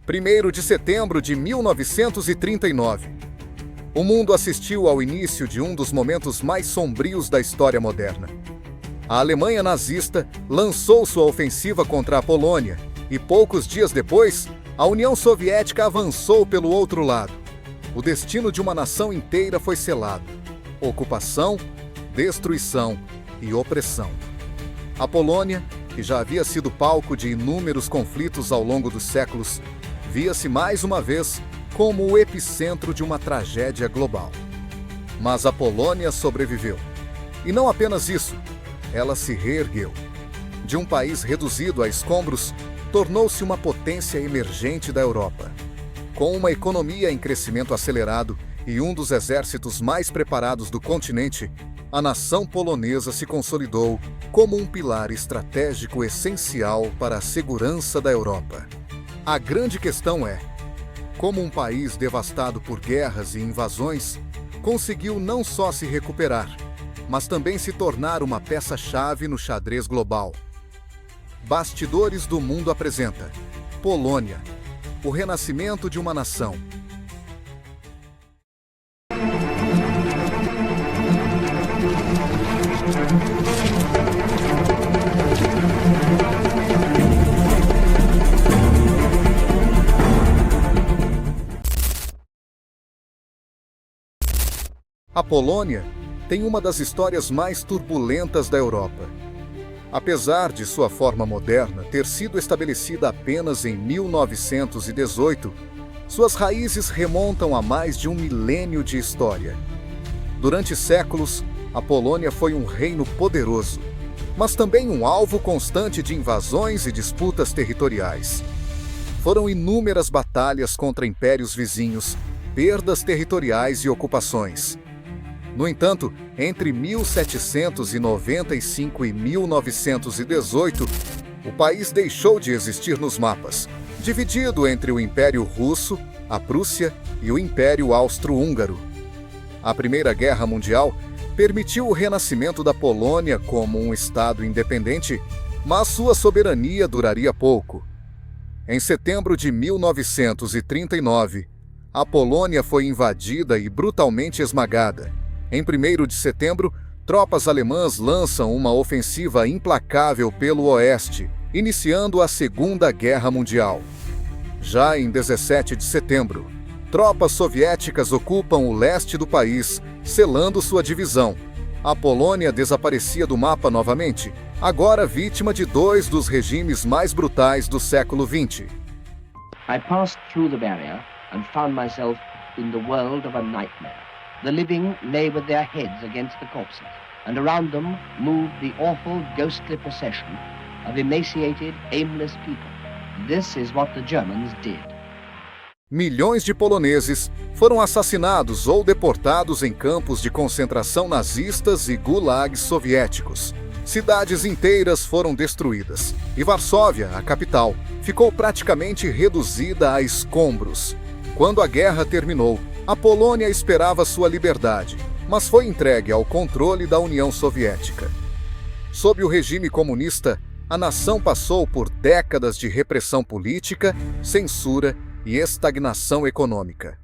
1º de setembro de 1939. O mundo assistiu ao início de um dos momentos mais sombrios da história moderna. A Alemanha nazista lançou sua ofensiva contra a Polônia e, poucos dias depois, a União Soviética avançou pelo outro lado. O destino de uma nação inteira foi selado: ocupação, destruição e opressão. A Polônia, que já havia sido palco de inúmeros conflitos ao longo dos séculos, via-se mais uma vez como o epicentro de uma tragédia global. Mas a Polônia sobreviveu. E não apenas isso, ela se reergueu. De um país reduzido a escombros, tornou-se uma potência emergente da Europa. Com uma economia em crescimento acelerado e um dos exércitos mais preparados do continente, a nação polonesa se consolidou como um pilar estratégico essencial para a segurança da Europa. A grande questão é: como um país devastado por guerras e invasões conseguiu não só se recuperar, mas também se tornar uma peça-chave no xadrez global? Bastidores do Mundo apresenta Polônia, o renascimento de uma nação. A Polônia tem uma das histórias mais turbulentas da Europa. Apesar de sua forma moderna ter sido estabelecida apenas em 1918, suas raízes remontam a mais de um milênio de história. Durante séculos, a Polônia foi um reino poderoso, mas também um alvo constante de invasões e disputas territoriais. Foram inúmeras batalhas contra impérios vizinhos, perdas territoriais e ocupações. No entanto, entre 1795 e 1918, o país deixou de existir nos mapas, dividido entre o Império Russo, a Prússia e o Império Austro-Húngaro. A Primeira Guerra Mundial permitiu o renascimento da Polônia como um estado independente, mas sua soberania duraria pouco. Em setembro de 1939, a Polônia foi invadida e brutalmente esmagada. Em 1º de setembro, tropas alemãs lançam uma ofensiva implacável pelo oeste, iniciando a Segunda Guerra Mundial. Já em 17 de setembro, tropas soviéticas ocupam o leste do país, selando sua divisão. A Polônia desaparecia do mapa novamente, agora vítima de dois dos regimes mais brutais do século XX. I passed through the barrier and found myself in the world of a nightmare. The living lay with their heads against the corpses, and around them moved the awful ghostly procession of emaciated, aimless people. This is what the Germans did. Milhões de poloneses foram assassinados ou deportados em campos de concentração nazistas e gulags soviéticos. Cidades inteiras foram destruídas, e Varsóvia, a capital, ficou praticamente reduzida a escombros. Quando a guerra terminou, a Polônia esperava sua liberdade, mas foi entregue ao controle da União Soviética. Sob o regime comunista, a nação passou por décadas de repressão política, censura e estagnação econômica.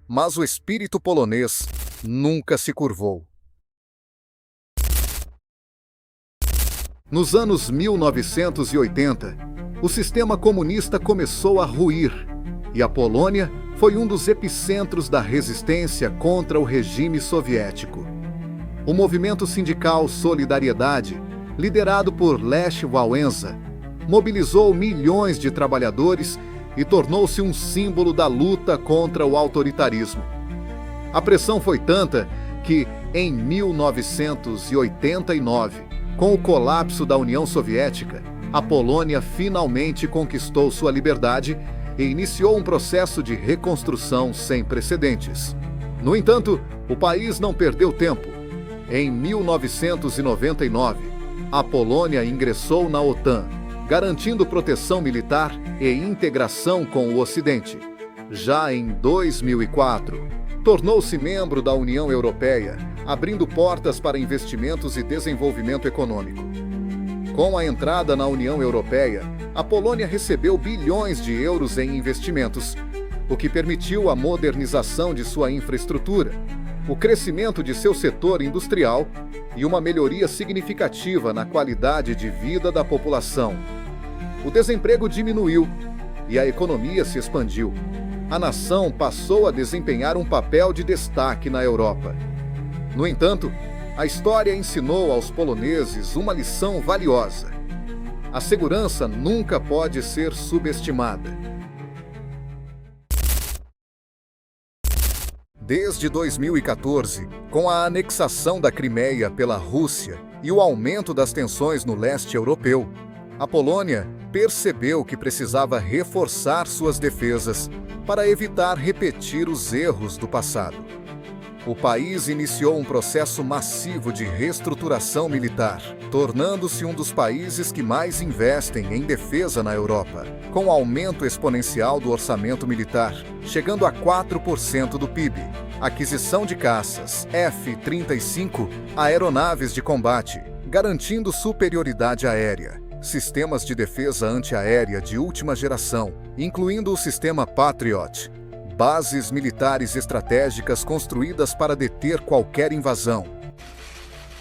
Mas o espírito polonês nunca se curvou. Nos anos 1980, o sistema comunista começou a ruir, e a Polônia foi um dos epicentros da resistência contra o regime soviético. O movimento sindical Solidariedade, liderado por Lech Wałęsa, mobilizou milhões de trabalhadores e tornou-se um símbolo da luta contra o autoritarismo. A pressão foi tanta que, em 1989, com o colapso da União Soviética, a Polônia finalmente conquistou sua liberdade e iniciou um processo de reconstrução sem precedentes. No entanto, o país não perdeu tempo. Em 1999, a Polônia ingressou na OTAN, garantindo proteção militar e integração com o Ocidente. Já em 2004, tornou-se membro da União Europeia, abrindo portas para investimentos e desenvolvimento econômico. Com a entrada na União Europeia, a Polônia recebeu bilhões de euros em investimentos, o que permitiu a modernização de sua infraestrutura, o crescimento de seu setor industrial e uma melhoria significativa na qualidade de vida da população. O desemprego diminuiu e a economia se expandiu. A nação passou a desempenhar um papel de destaque na Europa. No entanto, a história ensinou aos poloneses uma lição valiosa. A segurança nunca pode ser subestimada. Desde 2014, com a anexação da Crimeia pela Rússia e o aumento das tensões no leste europeu, a Polônia percebeu que precisava reforçar suas defesas para evitar repetir os erros do passado. O país iniciou um processo massivo de reestruturação militar, tornando-se um dos países que mais investem em defesa na Europa, com o aumento exponencial do orçamento militar, chegando a 4% do PIB, aquisição de caças F-35, aeronaves de combate, garantindo superioridade aérea, sistemas de defesa antiaérea de última geração, incluindo o sistema Patriot, bases militares estratégicas construídas para deter qualquer invasão.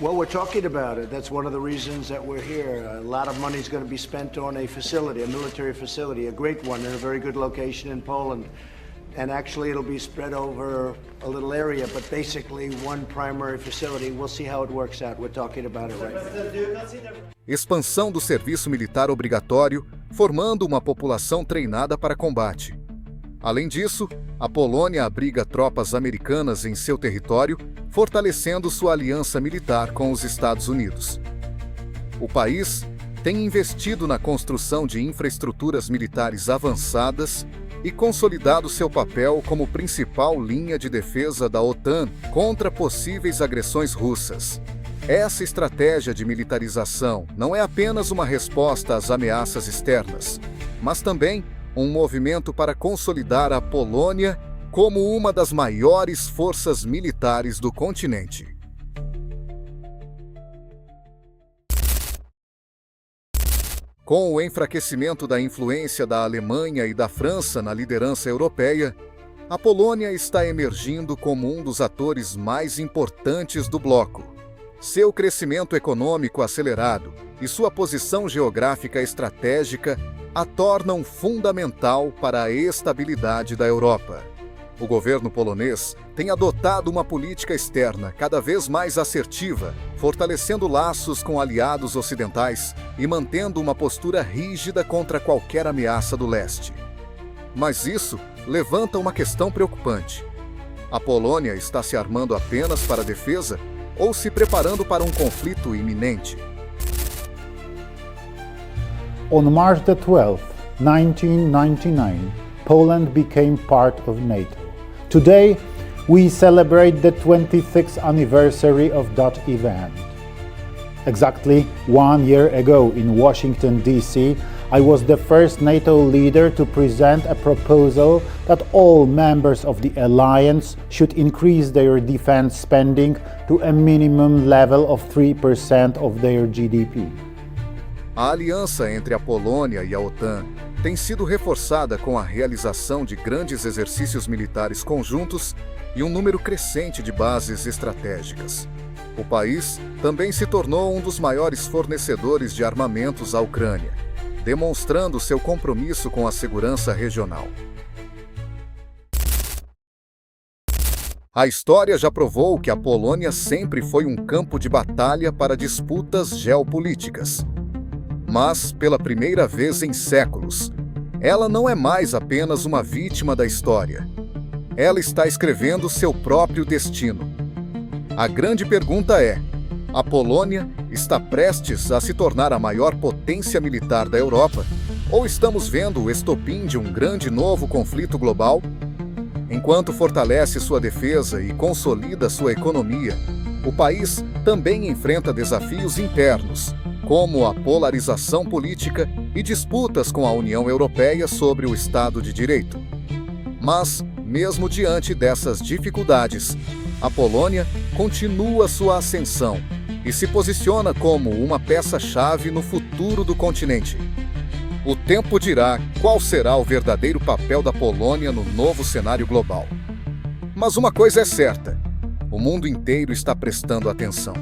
Well, we're talking about it. That's one of the reasons that we're here. A lot of money is going to be spent on a facility, a military facility, a great one in a very good location in Poland. And actually it'll be spread over a little area, but basically one primary facility. We'll see how it works out. We're talking about it right now. Expansão do serviço militar obrigatório, formando uma população treinada para combate. Além disso, a Polônia abriga tropas americanas em seu território, fortalecendo sua aliança militar com os Estados Unidos. O país tem investido na construção de infraestruturas militares avançadas e consolidado seu papel como principal linha de defesa da OTAN contra possíveis agressões russas. Essa estratégia de militarização não é apenas uma resposta às ameaças externas, mas também um movimento para consolidar a Polônia como uma das maiores forças militares do continente. Com o enfraquecimento da influência da Alemanha e da França na liderança europeia, a Polônia está emergindo como um dos atores mais importantes do bloco. Seu crescimento econômico acelerado e sua posição geográfica estratégica a tornam fundamental para a estabilidade da Europa. O governo polonês tem adotado uma política externa cada vez mais assertiva, fortalecendo laços com aliados ocidentais e mantendo uma postura rígida contra qualquer ameaça do leste. Mas isso levanta uma questão preocupante. A Polônia está se armando apenas para a defesa ou se preparando para um conflito iminente? On March the 12th, 1999, Poland became part of NATO. Today, we celebrate the 26th anniversary of that event. Exactly 1 year ago in Washington, D.C., I was the first NATO leader to present a proposal that all members of the alliance should increase their defense spending to a minimum level of 3% of their GDP. A aliança entre a Polônia e a OTAN tem sido reforçada com a realização de grandes exercícios militares conjuntos e um número crescente de bases estratégicas. O país também se tornou um dos maiores fornecedores de armamentos à Ucrânia, demonstrando seu compromisso com a segurança regional. A história já provou que a Polônia sempre foi um campo de batalha para disputas geopolíticas. Mas, pela primeira vez em séculos, ela não é mais apenas uma vítima da história. Ela está escrevendo seu próprio destino. A grande pergunta é: a Polônia está prestes a se tornar a maior potência militar da Europa? Ou estamos vendo o estopim de um grande novo conflito global? Enquanto fortalece sua defesa e consolida sua economia, o país também enfrenta desafios internos, como a polarização política e disputas com a União Europeia sobre o Estado de Direito. Mas, mesmo diante dessas dificuldades, a Polônia continua sua ascensão e se posiciona como uma peça-chave no futuro do continente. O tempo dirá qual será o verdadeiro papel da Polônia no novo cenário global. Mas uma coisa é certa: o mundo inteiro está prestando atenção.